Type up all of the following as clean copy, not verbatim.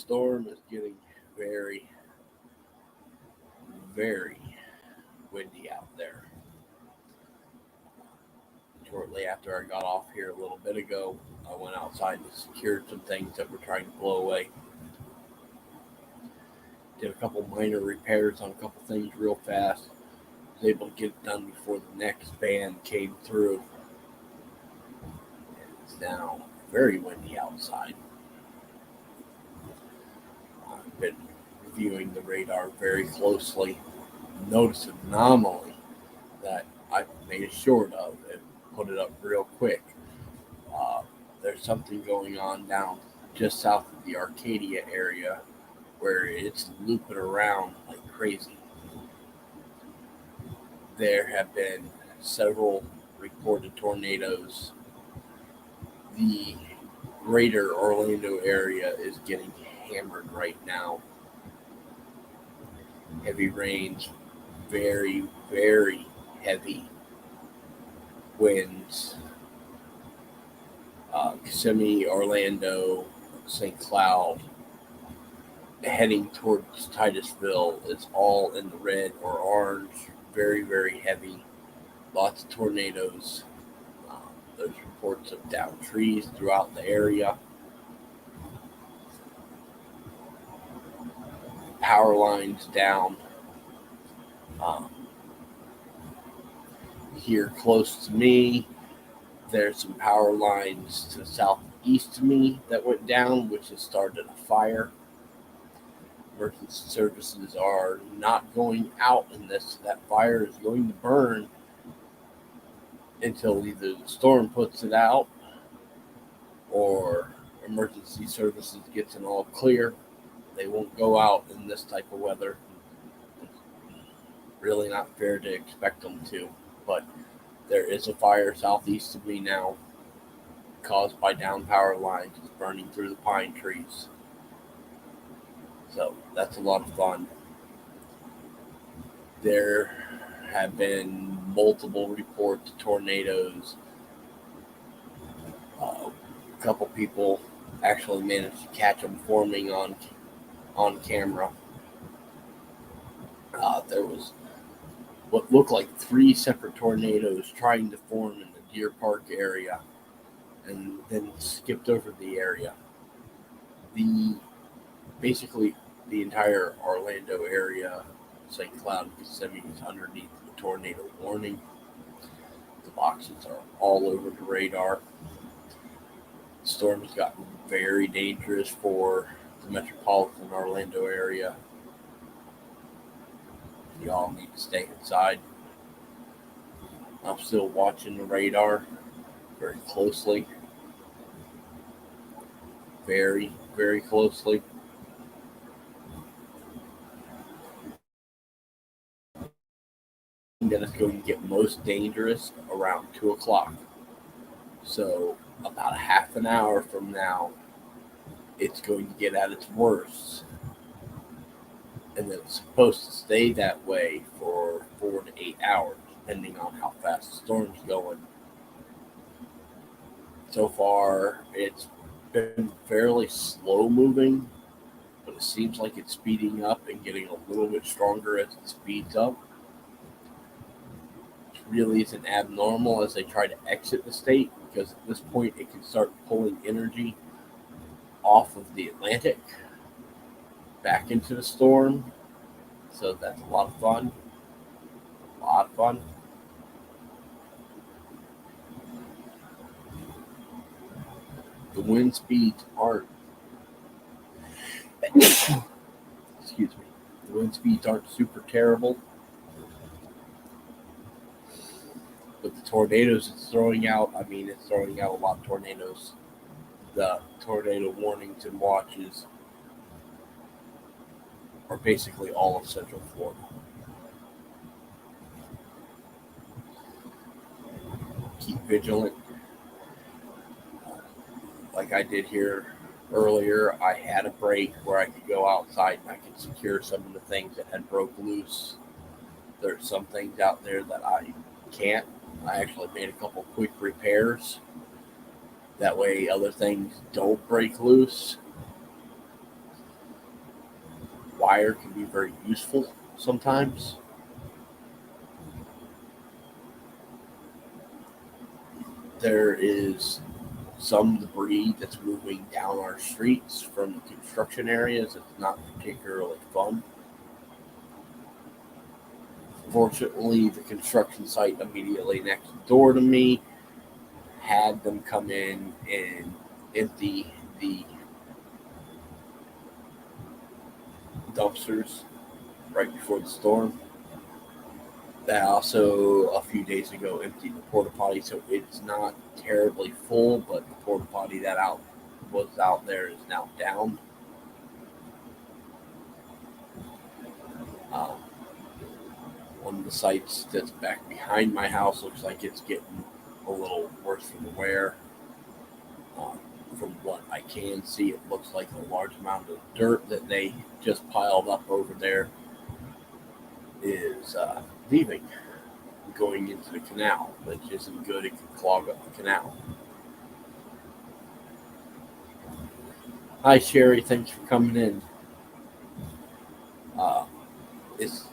storm is getting very, very windy out there. Shortly after I got off here a little bit ago, I went outside and secured some things that were trying to blow away. Did a couple minor repairs on a couple things real fast. Was able to get it done before the next band came through. It's now very windy outside. I've been reviewing the radar very closely. Noticed an anomaly that I made a short of and put it up real quick. There's something going on down just south of the Arcadia area where it's looping around like crazy. There have been several reported tornadoes. The greater Orlando area is getting hammered right now. Heavy rains, very, very heavy winds. Kissimmee, Orlando, St. Cloud, heading towards Titusville is all in the red or orange. Very, very heavy. Lots of tornadoes. There's reports of downed trees throughout the area. Power lines down. Here close to me, there's some power lines to the southeast of me that went down, which has started a fire. Emergency services are not going out in this. That fire is going to burn until either the storm puts it out or emergency services gets an all clear. They won't go out in this type of weather. Really not fair to expect them to, but there is a fire southeast of me now caused by down power lines. It's burning through the pine trees. So that's a lot of fun. There have been multiple reports of tornadoes. A couple people actually managed to catch them forming on camera. There was what looked like 3 separate tornadoes trying to form in the Deer Park area and then skipped over the area. Basically the entire Orlando area, St. Cloud and Kissimmee is underneath the tornado warning. The boxes are all over the radar. The storm has gotten very dangerous for the metropolitan Orlando area. Y'all need to stay inside. I'm still watching the radar very closely. Very, very closely. That is going to get most dangerous around 2 o'clock. So about a half an hour from now, it's going to get at its worst. And then it's supposed to stay that way for 4 to 8 hours, depending on how fast the storm's going. So far, it's been fairly slow moving, but it seems like it's speeding up and getting a little bit stronger as it speeds up. It really isn't abnormal as they try to exit the state, because at this point it can start pulling energy off of the Atlantic back into the storm. So that's a lot of fun. A lot of fun. The wind speeds aren't excuse me. The wind speeds aren't super terrible. But the tornadoes it's throwing out, it's throwing out a lot of tornadoes. The tornado warnings and watches are basically all of Central Florida. Keep vigilant. Like I did here earlier, I had a break where I could go outside and I could secure some of the things that had broke loose. There's some things out there that I can't. I actually made a couple quick repairs. That way other things don't break loose. fire can be very useful sometimes. There is some debris that's moving down our streets from the construction areas. It's not particularly fun. Fortunately, the construction site immediately next door to me had them come in and empty the dumpsters right before the storm. That also, a few days ago, emptied the porta potty, so it's not terribly full, but the porta potty that out was out there is now down. Um, One of the sites that's back behind my house looks like it's getting a little worse for the wear. Um, from what I can see, it looks like a large amount of dirt that they just piled up over there is leaving, going into the canal, which isn't good. It can clog up the canal. Hi, Sherry. Thanks for coming in. Uh, it's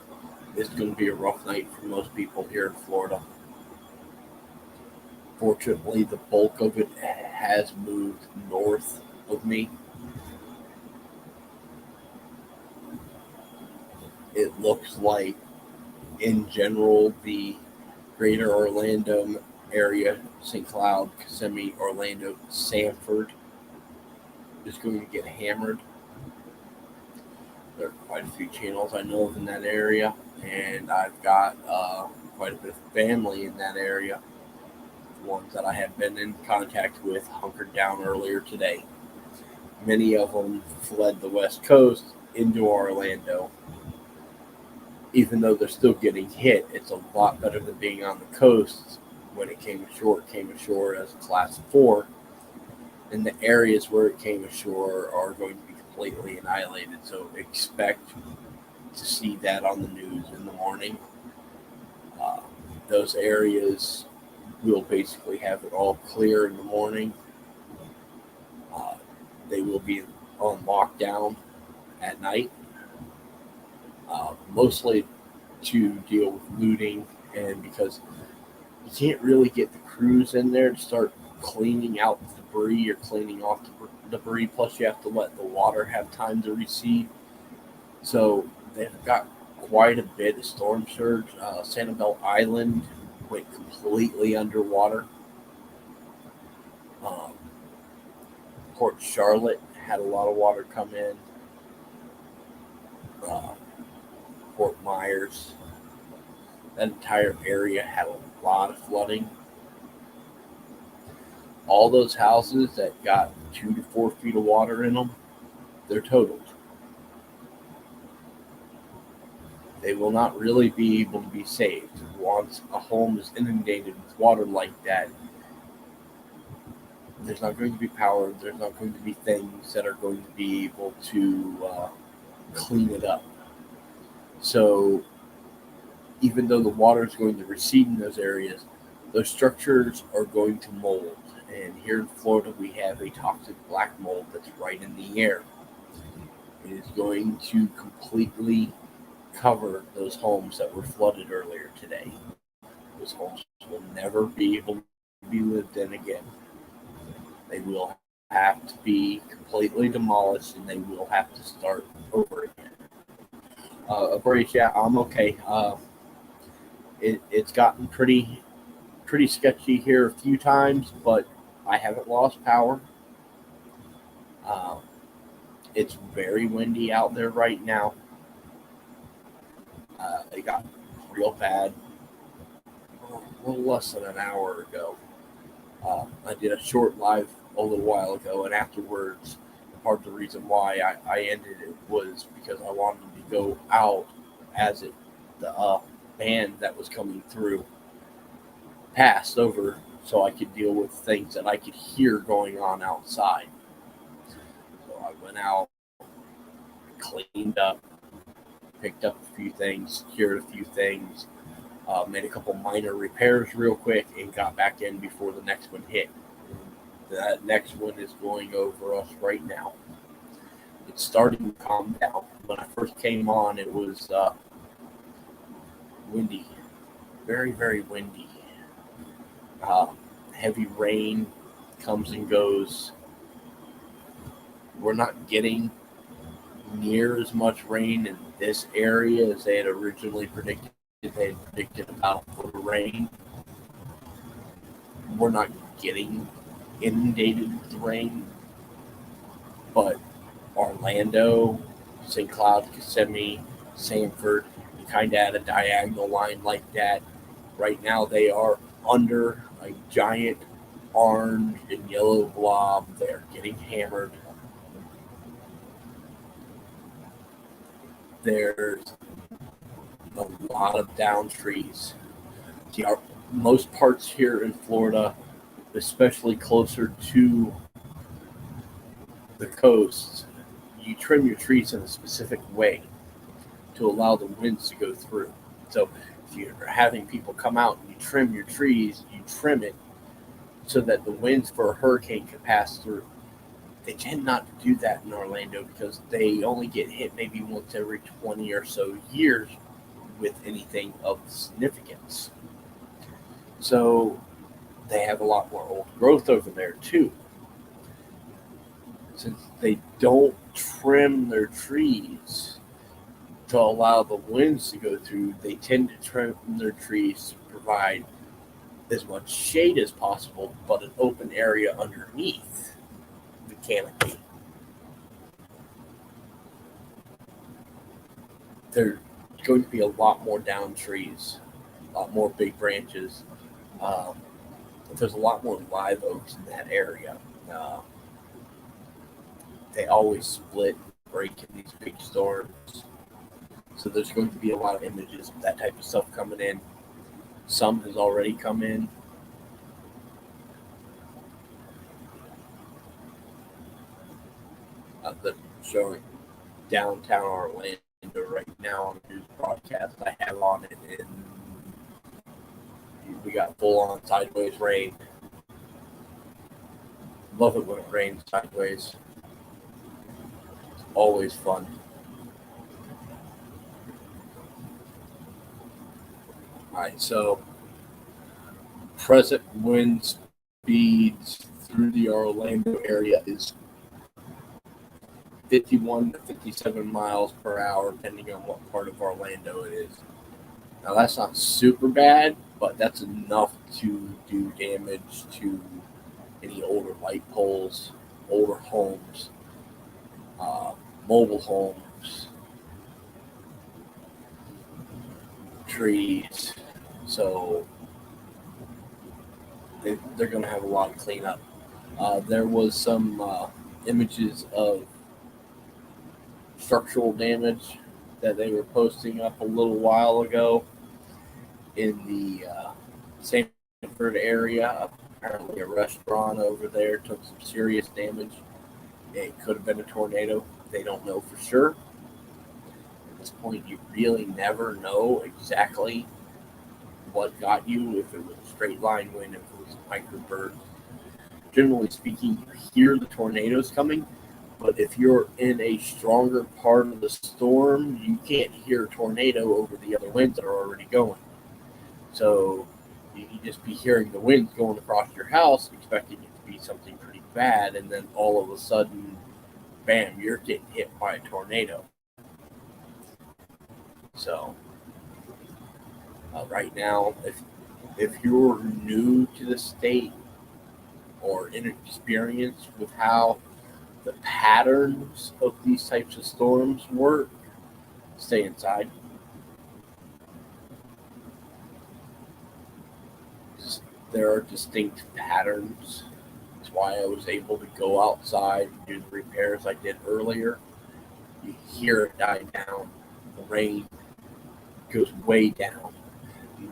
it's going to be a rough night for most people here in Florida. Fortunately, the bulk of it has moved north of me. It looks like, in general, the greater Orlando area, St. Cloud, Kissimmee, Orlando, Sanford is going to get hammered. There are quite a few channels I know of in that area, and I've got quite a bit of family in that area. The ones that I have been in contact with hunkered down earlier today. Many of them fled the West Coast into Orlando. Even though they're still getting hit, it's a lot better than being on the coast. When it came ashore as a class 4. And the areas where it came ashore are going to be completely annihilated. So expect to see that on the news in the morning. Those areas will basically have it all clear in the morning. Uh, they will be on lockdown at night, mostly to deal with looting, and because you can't really get the crews in there to start cleaning out the debris or cleaning off the debris. Plus, you have to let the water have time to recede. So they've got quite a bit of storm surge. Sanibel Island went completely underwater. Um, Port Charlotte had a lot of water come in. Uh, Fort Myers, that entire area had a lot of flooding. All those houses that got 2 to 4 feet of water in them, they're totaled. They will not really be able to be saved. Once a home is inundated with water like that, there's not going to be power. There's not going to be things that are going to be able to clean it up. So even though the water is going to recede in those areas, those structures are going to mold. And here in Florida, we have a toxic black mold that's right in the air. It is going to completely cover those homes that were flooded earlier today. Those homes will never be able to be lived in again. They will have to be completely demolished, and they will have to start over again. Brace, yeah, I'm okay. It's gotten pretty sketchy here a few times, but I haven't lost power. Uh, it's very windy out there right now. It got real bad a little less than an hour ago. I did a short live a little while ago, and afterwards, part of the reason why I ended it was because I wanted to go out as the band that was coming through passed over, so I could deal with things that I could hear going on outside. So I went out, cleaned up, picked up a few things, secured a few things, made a couple minor repairs real quick, and got back in before the next one hit. That next one is going over us right now. It's starting to calm down. When I first came on, it was windy, very, very windy. Uh, Heavy rain comes and goes. We're not getting near as much rain in this area as they had originally predicted. They had predicted about a foot of rain. We're not getting inundated with rain, but Orlando, St. Cloud, Kissimmee, Sanford, you kind of had a diagonal line like that. Right now, they are under a giant orange and yellow blob. They're getting hammered. There's a lot of down trees. See, most parts here in Florida, especially closer to the coast, you trim your trees in a specific way to allow the winds to go through. So if you're having people come out and you trim your trees, you trim it so that the winds for a hurricane can pass through. They tend not to do that in Orlando because they only get hit maybe once every 20 or so years with anything of significance. So they have a lot more old growth over there too. Since they don't trim their trees to allow the winds to go through, they tend to trim their trees to provide as much shade as possible, but an open area underneath the canopy. There's going to be a lot more down trees, a lot more big branches. Um, there's a lot more live oaks in that area. Uh, they always split, break in these big storms. So there's going to be a lot of images of that type of stuff coming in. Some has already come in. That showing downtown Orlando right now on the news broadcast I have on it, and we got full on sideways rain. Love it when it rains sideways. It's always fun. All right, so present wind speeds through the Orlando area is 51 to 57 miles per hour, depending on what part of Orlando it is. Now, that's not super bad, but that's enough to do damage to any older light poles, older homes, uh, mobile homes, trees. So they're going to have a lot of cleanup. There was some images of structural damage that they were posting up a little while ago in the Sanford area. Apparently, a restaurant over there took some serious damage. It could have been a tornado. They don't know for sure. At this point, you really never know exactly what got you, if it was a straight line wind, if it was a microburst. Generally speaking, you hear the tornadoes coming, but if you're in a stronger part of the storm, you can't hear a tornado over the other winds that are already going. So you can just be hearing the winds going across your house, expecting it to be something pretty bad, and then all of a sudden, bam, you're getting hit by a tornado. So right now, if you're new to the state or inexperienced with how the patterns of these types of storms work, stay inside. There are distinct patterns. That's why I was able to go outside and do the repairs I did earlier. You hear it die down. The rain goes way down.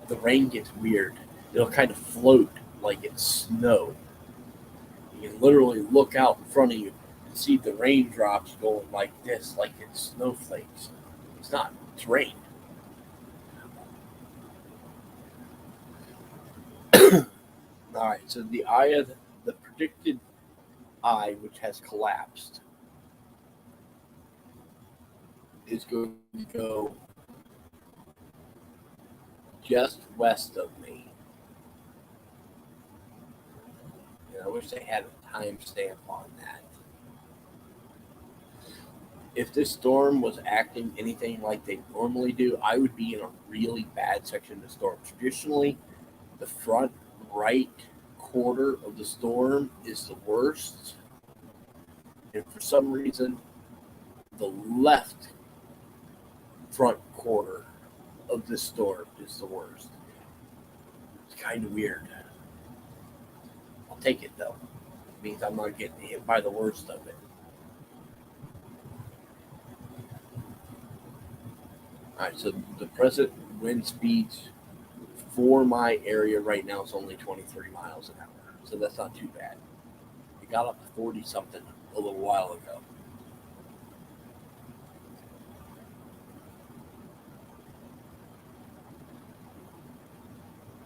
The rain gets weird. It'll kind of float like it's snow. You can literally look out in front of you and see the raindrops going like this, like it's snowflakes. It's not. It's rain. All right, so the predicted eye, which has collapsed, is going to go just west of me. And I wish they had a timestamp on that. If this storm was acting anything like they normally do, I would be in a really bad section of the storm. Traditionally, the front right quarter of the storm is the worst. And for some reason, the left front quarter of the storm is the worst. It's kind of weird. I'll take it though. It means I'm not getting hit by the worst of it. All right, so the present wind speeds for my area right now is only 23 miles an hour, so that's not too bad. It got up to 40 something a little while ago.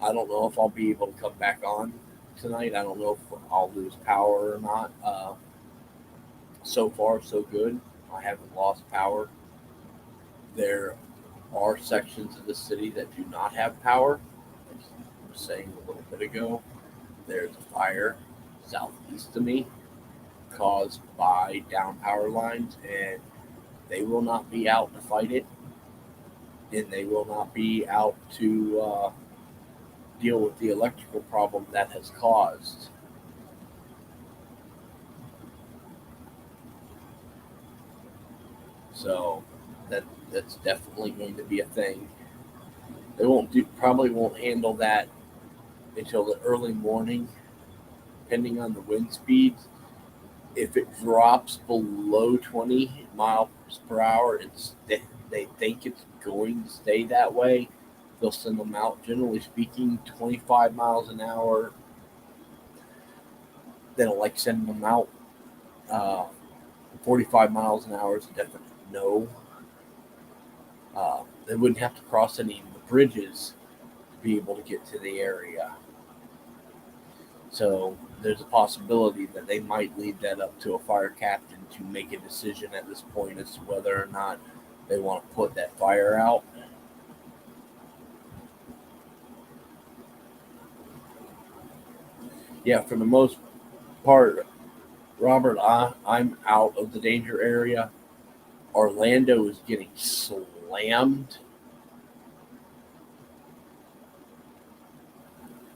I don't know if I'll be able to come back on tonight. I don't know if I'll lose power or not. So far, so good. I haven't lost power. There are sections of the city that do not have power. Like I was saying a little bit ago, there's a fire southeast of me caused by down power lines, and they will not be out to fight it, and they will not be out to deal with the electrical problem that has caused. So that's definitely going to be a thing. They probably won't handle that until the early morning, depending on the wind speeds. If it drops below 20 miles per hour, they think it's going to stay that way. They'll send them out. Generally speaking, 25 miles an hour. They don't like sending them out. 45 miles an hour is a definite no. They wouldn't have to cross any of the bridges to be able to get to the area. So there's a possibility that they might leave that up to a fire captain to make a decision at this point as to whether or not they want to put that fire out. Yeah, for the most part, Robert, I'm out of the danger area. Orlando is getting slammed.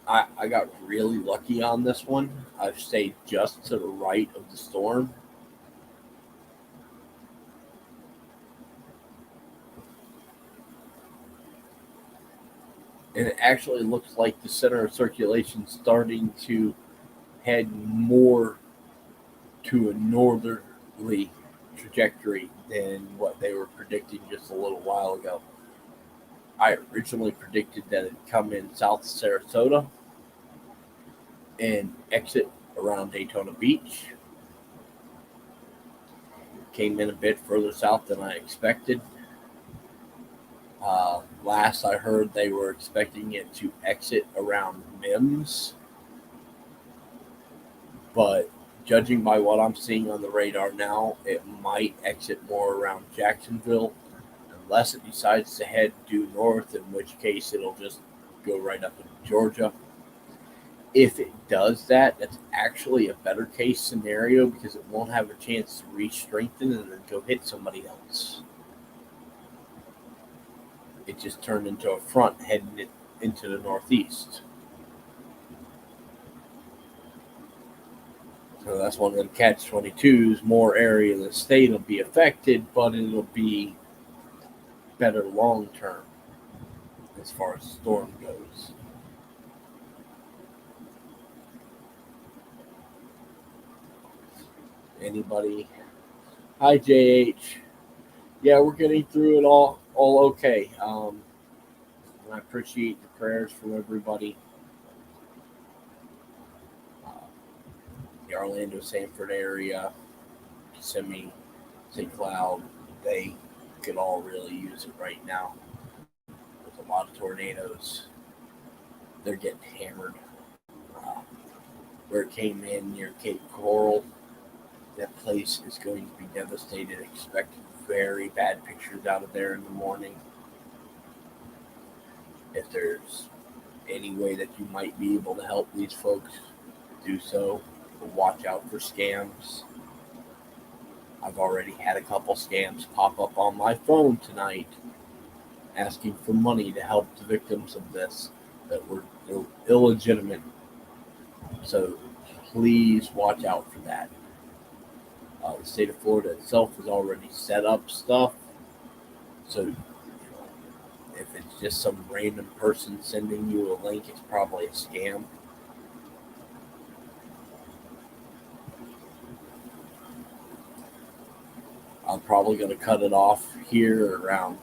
I got really lucky on this one. I've stayed just to the right of the storm. And it actually looks like the center of circulation starting to head more to a northerly trajectory than what they were predicting just a little while ago. I originally predicted that it'd come in south of Sarasota and exit around Daytona Beach. Came in a bit further south than I expected. Last I heard, they were expecting it to exit around Mims, but judging by what I'm seeing on the radar now, it might exit more around Jacksonville, unless it decides to head due north, in which case it'll just go right up into Georgia. If it does that, that's actually a better case scenario because it won't have a chance to re-strengthen and then go hit somebody else. It just turned into a front heading it into the northeast. So that's one of them catch-22s. More area of the state will be affected, but it'll be better long term as far as storm goes. Anybody? Hi, JH. Yeah, we're getting through it all okay. I appreciate the prayers from everybody. The Orlando Sanford area, Kissimmee, St. Cloud, they could all really use it right now. There's a lot of tornadoes. They're getting hammered. Where it came in near Cape Coral, that place is going to be devastated. Expect very bad pictures out of there in the morning. If there's any way that you might be able to help these folks, do so. But watch out for scams. I've already had a couple scams pop up on my phone tonight asking for money to help the victims of this that were illegitimate. So please watch out for that. The state of Florida itself has already set up stuff. So if it's just some random person sending you a link, it's probably a scam. I'm probably going to cut it off here around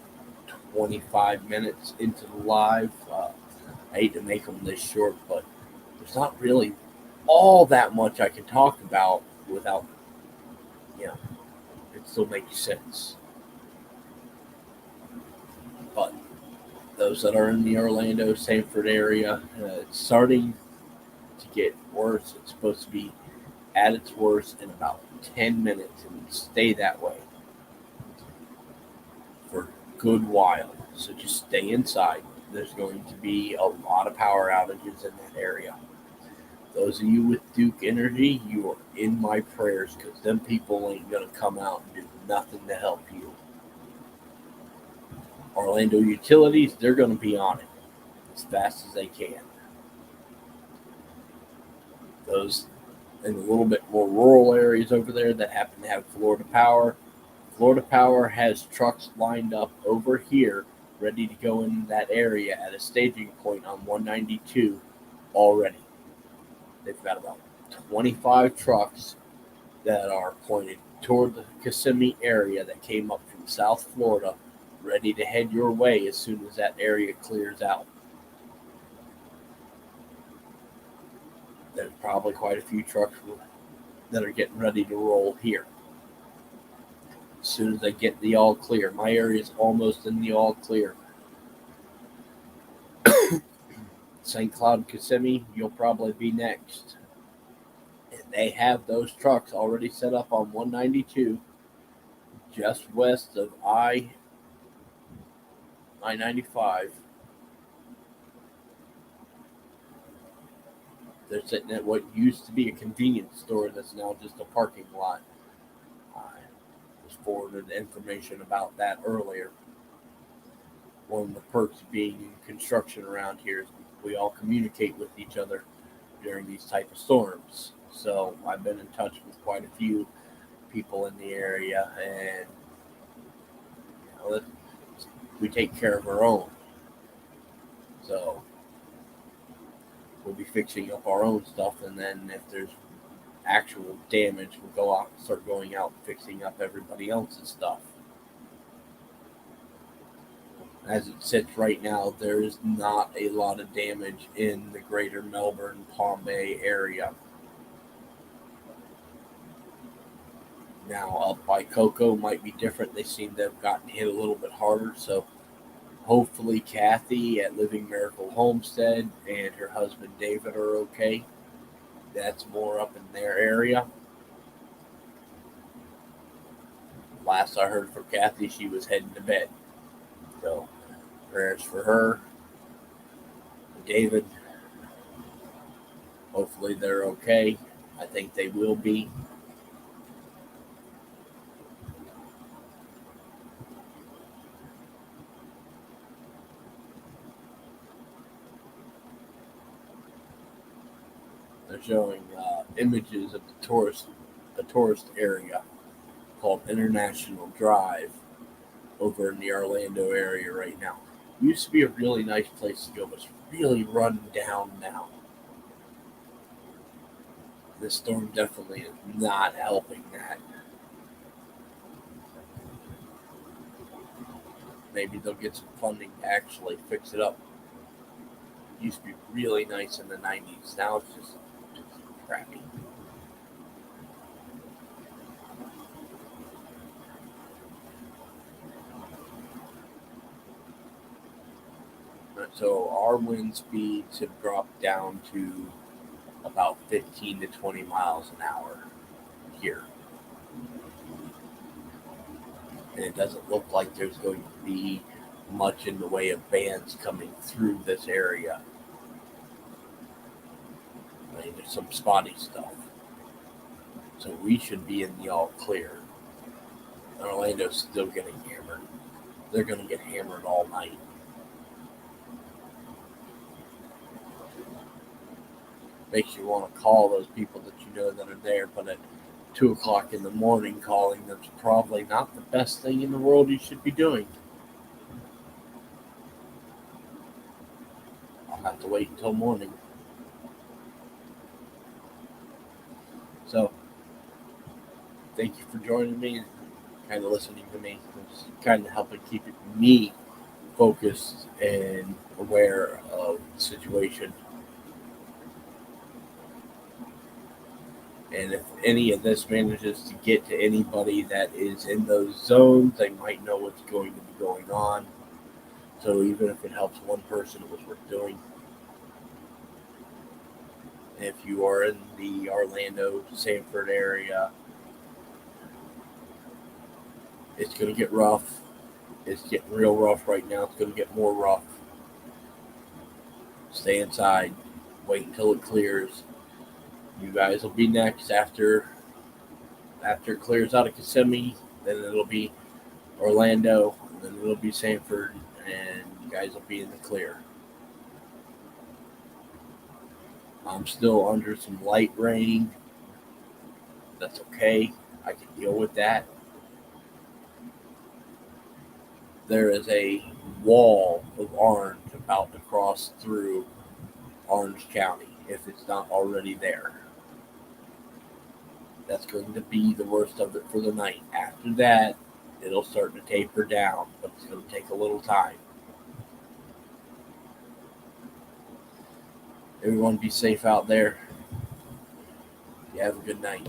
25 minutes into the live. I hate to make them this short, but there's not really all that much I can talk about without, it still makes sense. But those that are in the Orlando, Sanford area, it's starting to get worse. It's supposed to be at its worst in about 10 minutes and stay that way for a good while. So just stay inside. There's going to be a lot of power outages in that area. Those of you with Duke Energy, you are in my prayers because them people ain't going to come out and do nothing to help you. Orlando Utilities, they're going to be on it as fast as they can. Those in a little bit more rural areas over there that happen to have Florida Power has trucks lined up over here ready to go in that area at a staging point on 192 already. They've got about 25 trucks that are pointed toward the Kissimmee area that came up from South Florida, ready to head your way as soon as that area clears out. There's probably quite a few trucks that are getting ready to roll here. As soon as they get the all clear. My area is almost in the all clear. St. Cloud, Kissimmee, you'll probably be next. And they have those trucks already set up on 192 just west of I-95. They're sitting at what used to be a convenience store that's now just a parking lot. I was forwarded information about that earlier. One of the perks of being in construction around here is we all communicate with each other during these type of storms. So I've been in touch with quite a few people in the area, and we take care of our own. So we'll be fixing up our own stuff, and then if there's actual damage, we'll go out and start going out and fixing up everybody else's stuff. As it sits right now, there is not a lot of damage in the greater Melbourne, Palm Bay area. Now, up by Cocoa might be different. They seem to have gotten hit a little bit harder. So hopefully Kathy at Living Miracle Homestead and her husband David are okay. That's more up in their area. Last I heard from Kathy, she was heading to bed. So prayers for her. David, hopefully they're okay. I think they will be. They're showing images of the tourist area called International Drive over in the Orlando area right now. It used to be a really nice place to go, but it's really run down now. This storm definitely is not helping that. Maybe they'll get some funding to actually fix it up. It used to be really nice in the 90s. Now it's just crappy. So our wind speeds have dropped down to about 15 to 20 miles an hour here. and it doesn't look like there's going to be much in the way of bands coming through this area. I mean, there's some spotty stuff. So we should be in the all clear. Orlando's still getting hammered. They're going to get hammered all night. Makes you want to call those people that you know that are there, but at 2 o'clock in the morning, calling them's probably not the best thing in the world you should be doing. I'll have to wait until morning. So, thank you for joining me and kind of listening to me. It's kind of helping keep me focused and aware of the situation. And if any of this manages to get to anybody that is in those zones, they might know what's going to be going on. So even if it helps one person, it was worth doing. If you are in the Orlando, Sanford area, it's going to get rough. It's getting real rough right now. It's going to get more rough. Stay inside. Wait until it clears. You guys will be next after it clears out of Kissimmee. Then it'll be Orlando. And then it'll be Sanford. And you guys will be in the clear. I'm still under some light rain. That's okay. I can deal with that. There is a wall of orange about to cross through Orange County if it's not already there. That's going to be the worst of it for the night. After that, it'll start to taper down, but it's going to take a little time. Everyone be safe out there. You have a good night.